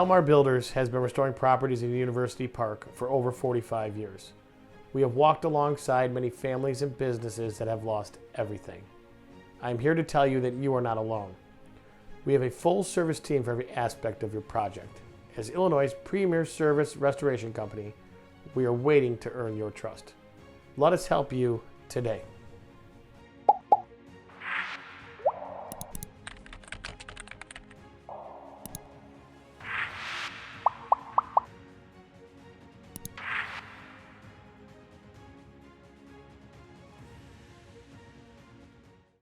Delmar Builders has been restoring properties in University Park for over 45 years. We have walked alongside many families and businesses that have lost everything. I am here to tell you that you are not alone. We have a full service team for every aspect of your project. As Illinois' premier service restoration company, we are waiting to earn your trust. Let us help you today.